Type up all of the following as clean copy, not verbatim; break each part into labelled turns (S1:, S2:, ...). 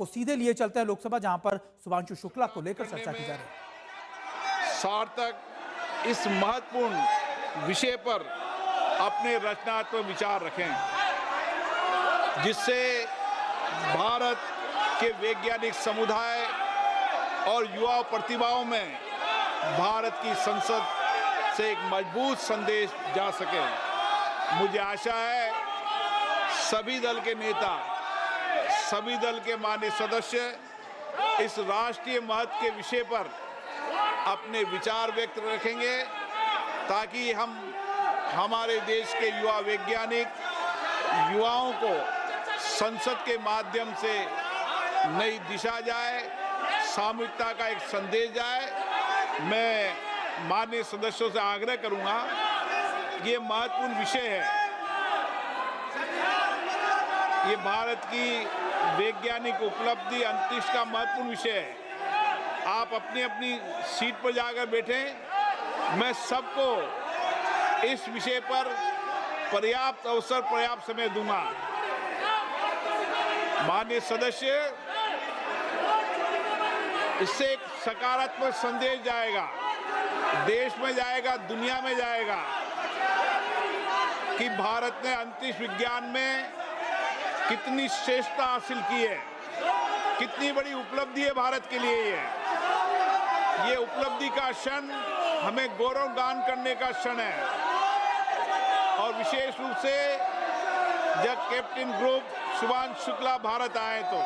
S1: आपको सीधे लिए चलते हैं लोकसभा, जहां पर शुभांशु शुक्ला को लेकर चर्चा की जा रही है।
S2: सार्थक इस महत्वपूर्ण विषय पर अपने रचनात्मक विचार रखें, जिससे भारत के वैज्ञानिक समुदाय और युवा प्रतिभाओं में भारत की संसद से एक मजबूत संदेश जा सके। मुझे आशा है सभी दल के नेता, सभी दल के माननीय सदस्य इस राष्ट्रीय महत्व के विषय पर अपने विचार व्यक्त रखेंगे, ताकि हम हमारे देश के युवा वैज्ञानिक युवाओं को संसद के माध्यम से नई दिशा जाए, सामूहिकता का एक संदेश जाए। मैं माननीय सदस्यों से आग्रह करूंगा, ये महत्वपूर्ण विषय है, ये भारत की वैज्ञानिक उपलब्धि अंतरिक्ष का महत्वपूर्ण विषय है। आप अपनी अपनी सीट पर जाकर बैठें, मैं सबको इस विषय पर पर्याप्त अवसर, पर्याप्त समय दूंगा। माननीय सदस्य, इससे एक सकारात्मक संदेश जाएगा, देश में जाएगा, दुनिया में जाएगा कि भारत ने अंतरिक्ष विज्ञान में कितनी श्रेष्ठता हासिल की है, कितनी बड़ी उपलब्धि है भारत के लिए। ये उपलब्धि का क्षण हमें गौरवगान करने का क्षण है। और विशेष रूप से जब कैप्टन ग्रुप शुभांशु शुक्ला भारत आए तो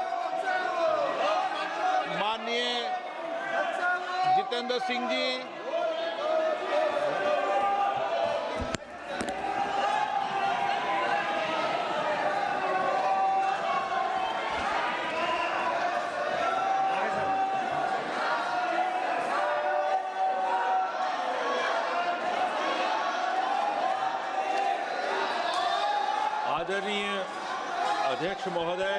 S2: माननीय जितेंद्र सिंह जी,
S3: आदरणीय अध्यक्ष महोदय,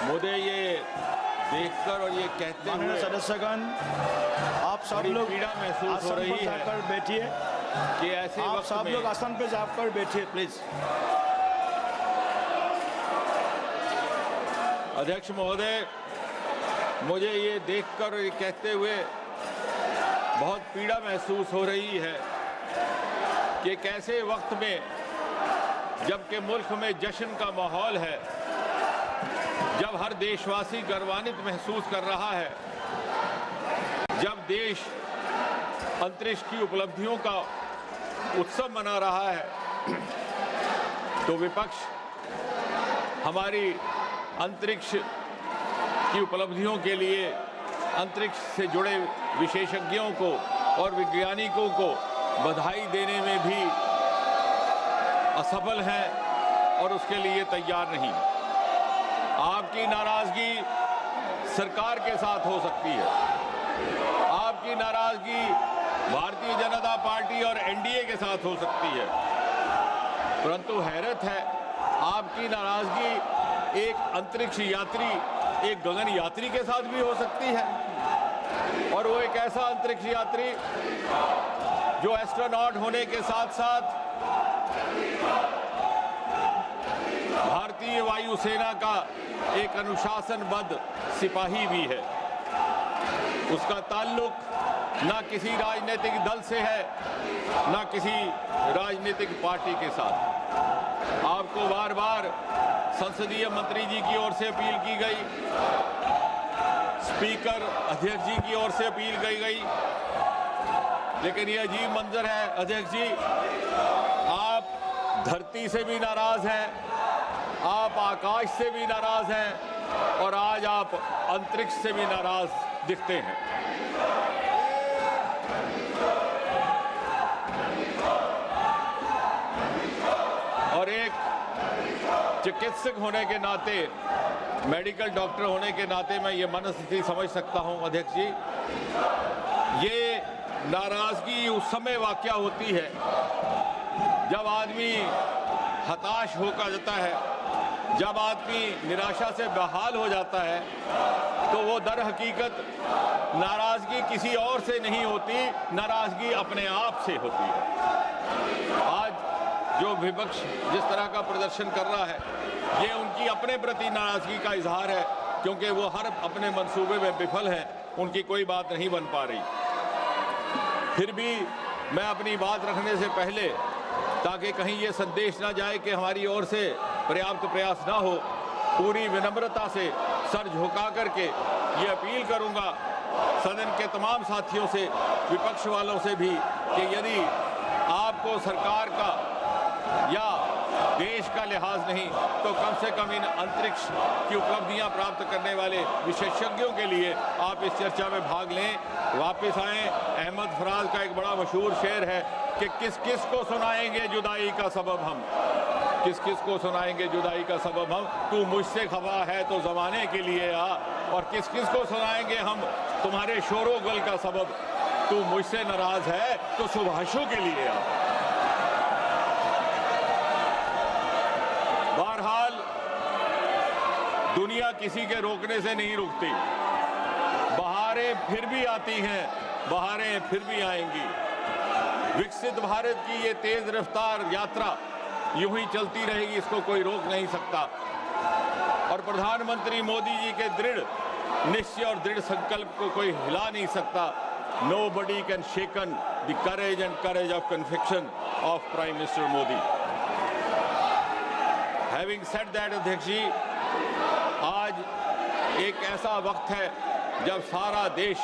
S3: मुझे ये देखकर और ये कहते हुए
S4: सदस्यगण, आप सब लोग
S3: पीड़ा महसूस हो रही है।
S4: बैठिए
S3: कि ऐसे
S4: आप
S3: वक्त
S4: सब
S3: में
S4: लोग आसन पे जाकर बैठिए प्लीज।
S3: अध्यक्ष महोदय, मुझे ये देखकर और ये कहते हुए बहुत पीड़ा महसूस हो रही है कि कैसे वक्त में, जबकि मुल्क में जश्न का माहौल है, जब हर देशवासी गर्वान्वित महसूस कर रहा है, जब देश अंतरिक्ष की उपलब्धियों का उत्सव मना रहा है, तो विपक्ष हमारी अंतरिक्ष की उपलब्धियों के लिए अंतरिक्ष से जुड़े विशेषज्ञों को और वैज्ञानिकों को बधाई देने में भी असफल हैं और उसके लिए तैयार नहीं। आपकी नाराजगी सरकार के साथ हो सकती है, आपकी नाराजगी भारतीय जनता पार्टी और एनडीए के साथ हो सकती है, परंतु हैरत है, आपकी नाराजगी एक अंतरिक्ष यात्री, एक गगन यात्री के साथ भी हो सकती है। और वो एक ऐसा अंतरिक्ष यात्री जो एस्ट्रोनॉट होने के साथ साथ भारतीय वायुसेना का एक अनुशासनबद्ध सिपाही भी है। उसका ताल्लुक ना किसी राजनीतिक दल से है, ना किसी राजनीतिक पार्टी के साथ। आपको बार बार संसदीय मंत्री जी की ओर से अपील की गई, स्पीकर अध्यक्ष जी की ओर से अपील की गई, लेकिन ये अजीब मंजर है अध्यक्ष जी, आप धरती से भी नाराज हैं, आप आकाश से भी नाराज हैं और आज आप अंतरिक्ष से भी नाराज दिखते हैं। और एक चिकित्सक होने के नाते, मेडिकल डॉक्टर होने के नाते मैं ये मनस्थिति समझ सकता हूं अध्यक्ष जी। ये नाराजगी उस समय वाक़या होती है जब आदमी हताश होकर जाता है, जब आदमी निराशा से बेहाल हो जाता है, तो वो दर हकीकत नाराजगी किसी और से नहीं होती, नाराजगी अपने आप से होती है। आज जो विपक्ष जिस तरह का प्रदर्शन कर रहा है, ये उनकी अपने प्रति नाराजगी का इजहार है, क्योंकि वो हर अपने मंसूबे में विफल हैं, उनकी कोई बात नहीं बन पा रही। फिर भी मैं अपनी बात रखने से पहले, ताकि कहीं ये संदेश ना जाए कि हमारी ओर से पर्याप्त प्रयास ना हो, पूरी विनम्रता से सर झुका करके ये अपील करूंगा सदन के तमाम साथियों से, विपक्ष वालों से भी, कि यदि आपको सरकार का या देश का लिहाज नहीं तो कम से कम इन अंतरिक्ष की उपलब्धियां प्राप्त करने वाले विशेषज्ञों के लिए आप इस चर्चा में भाग लें, वापस आएं। अहमद फराज का एक बड़ा मशहूर शेर है कि किस किस को सुनाएंगे जुदाई का सबब हम, किस किस को सुनाएंगे जुदाई का सबब हम, तू मुझसे खफा है तो जमाने के लिए आ, और किस किस को सुनाएंगे हम तुम्हारे शोरो गुल का सबब, तू मुझसे नाराज है तो सुभाषु के लिए आ। बहरहाल दुनिया किसी के रोकने से नहीं रुकती, बहारें फिर भी आती हैं, बहारें फिर भी आएंगी। विकसित भारत की ये तेज रफ्तार यात्रा यूं ही चलती रहेगी, इसको कोई रोक नहीं सकता। और प्रधानमंत्री मोदी जी के दृढ़ निश्चय और दृढ़ संकल्प को कोई हिला नहीं सकता। Nobody can shaken the courage and courage of conviction of Prime Minister Modi. Having said that, अध्यक्ष जी, आज एक ऐसा वक्त है जब सारा देश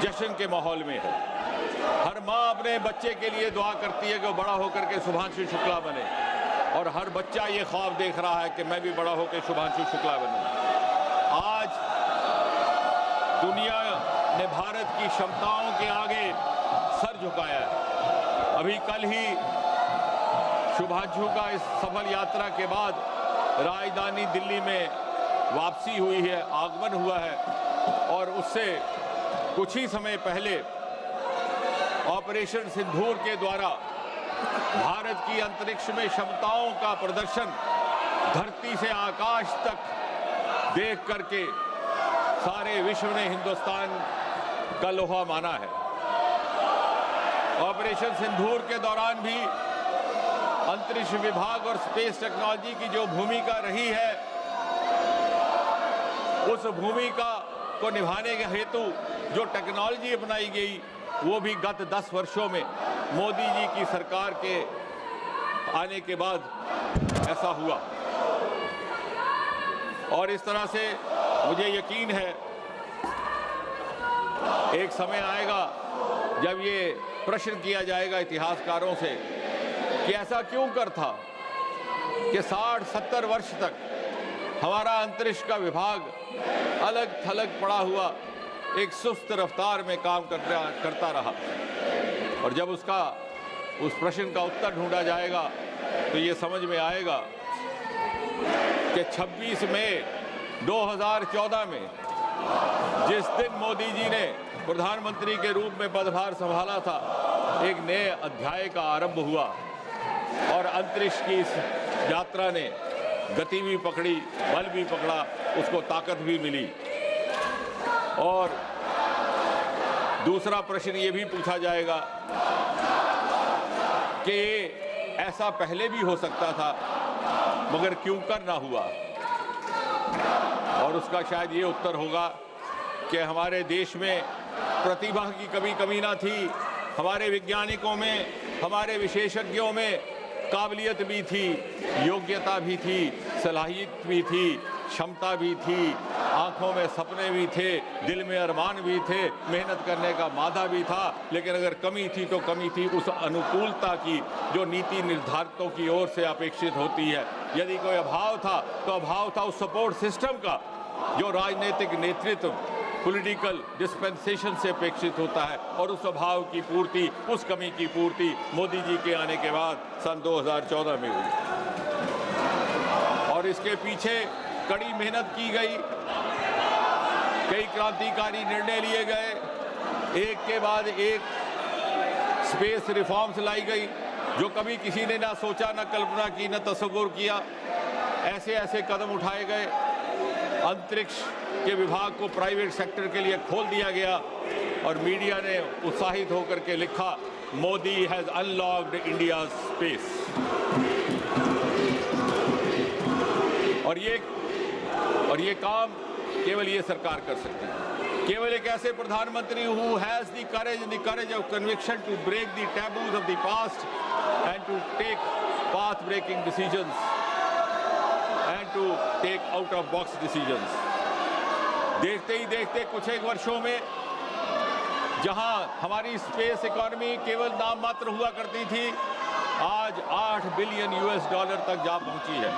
S3: जश्न के माहौल में है। हर माँ अपने बच्चे के लिए दुआ करती है कि वो बड़ा होकर के शुभांशु शुक्ला बने, और हर बच्चा ये ख्वाब देख रहा है कि मैं भी बड़ा होकर शुभांशु शुक्ला बनूं। आज दुनिया ने भारत की क्षमताओं के आगे सर झुकाया है। अभी कल ही शुभांशु का इस सफल यात्रा के बाद राजधानी दिल्ली में वापसी हुई है, आगमन हुआ है, और उससे कुछ ही समय पहले ऑपरेशन सिंदूर के द्वारा भारत की अंतरिक्ष में क्षमताओं का प्रदर्शन धरती से आकाश तक देख करके सारे विश्व ने हिंदुस्तान का लोहा माना है। ऑपरेशन सिंदूर के दौरान भी अंतरिक्ष विभाग और स्पेस टेक्नोलॉजी की जो भूमिका रही है, उस भूमिका को निभाने के हेतु जो टेक्नोलॉजी अपनाई गई, वो भी गत 10 वर्षों में मोदी जी की सरकार के आने के बाद ऐसा हुआ। और इस तरह से मुझे यकीन है एक समय आएगा जब ये प्रश्न किया जाएगा इतिहासकारों से कि ऐसा क्यों कर था कि 60-70 वर्ष तक हमारा अंतरिक्ष का विभाग अलग थलग पड़ा हुआ एक सुस्त रफ्तार में काम करता रहा। और जब उस प्रश्न का उत्तर ढूंढा जाएगा तो ये समझ में आएगा कि 26 मई 2014 में जिस दिन मोदी जी ने प्रधानमंत्री के रूप में पदभार संभाला था, एक नए अध्याय का आरंभ हुआ और अंतरिक्ष की इस यात्रा ने गति भी पकड़ी, बल भी पकड़ा, उसको ताकत भी मिली। और दूसरा प्रश्न ये भी पूछा जाएगा कि ऐसा पहले भी हो सकता था, मगर क्यों कर ना हुआ। और उसका शायद ये उत्तर होगा कि हमारे देश में प्रतिभा की कमी ना थी, हमारे वैज्ञानिकों में, हमारे विशेषज्ञों में काबिलियत भी थी, योग्यता भी थी, सलाहियत भी थी, क्षमता भी थी, आंखों में सपने भी थे, दिल में अरमान भी थे, मेहनत करने का मादा भी था। लेकिन अगर कमी थी तो कमी थी उस अनुकूलता की जो नीति निर्धारकों की ओर से अपेक्षित होती है। यदि कोई अभाव था तो अभाव था उस सपोर्ट सिस्टम का जो राजनीतिक नेतृत्व, पॉलिटिकल डिस्पेंसेशन से अपेक्षित होता है। और उस अभाव की पूर्ति, उस कमी की पूर्ति मोदी जी के आने के बाद सन 2014 में हुई। और इसके पीछे कड़ी मेहनत की गई, कई क्रांतिकारी निर्णय लिए गए, एक के बाद एक स्पेस रिफॉर्म्स लाई गई जो कभी किसी ने ना सोचा, ना कल्पना की, ना तस्वुर किया। ऐसे ऐसे कदम उठाए गए, अंतरिक्ष के विभाग को प्राइवेट सेक्टर के लिए खोल दिया गया और मीडिया ने उत्साहित होकर के लिखा Modi has unlocked India's space. और ये काम केवल ये सरकार कर सकती है. केवल एक ऐसे प्रधानमंत्री who has the courage of conviction to break the taboos of the past and to take path-breaking decisions and to take out-of-box decisions. देखते ही देखते कुछ एक वर्षों में जहां हमारी स्पेस इकोनॉमी केवल नाम मात्र हुआ करती थी, आज $8 बिलियन तक जा पहुंची है.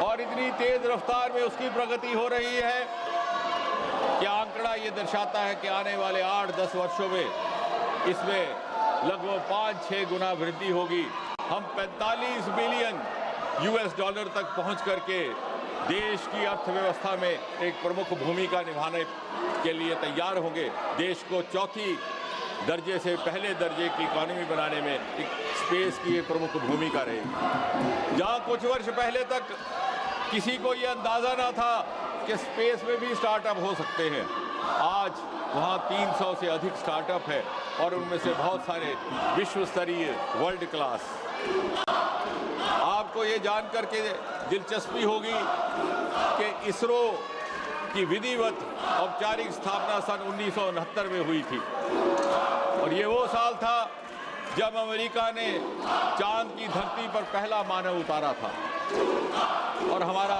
S3: और इतनी तेज रफ्तार में उसकी प्रगति हो रही है कि आंकड़ा ये दर्शाता है कि आने वाले 8-10 वर्षों में इसमें लगभग 5-6 गुना वृद्धि होगी. हम $45 बिलियन तक पहुंच करके देश की अर्थव्यवस्था में एक प्रमुख भूमिका निभाने के लिए तैयार होंगे. देश को चौथी दर्जे से पहले दर्जे की इकोनॉमी बनाने में एक स्पेस की एक प्रमुख भूमिका रहेगी. जहां कुछ वर्ष पहले तक किसी को यह अंदाजा ना था कि स्पेस में भी स्टार्टअप हो सकते हैं, आज वहां 300 से अधिक स्टार्टअप है और उनमें से बहुत सारे विश्व स्तरीय वर्ल्ड क्लास. आपको ये जानकर के दिलचस्पी होगी कि इसरो की विधिवत औपचारिक स्थापना सन 1969 में हुई थी और ये वो साल था जब अमेरिका ने चांद की धरती पर पहला मानव उतारा था. और हमारा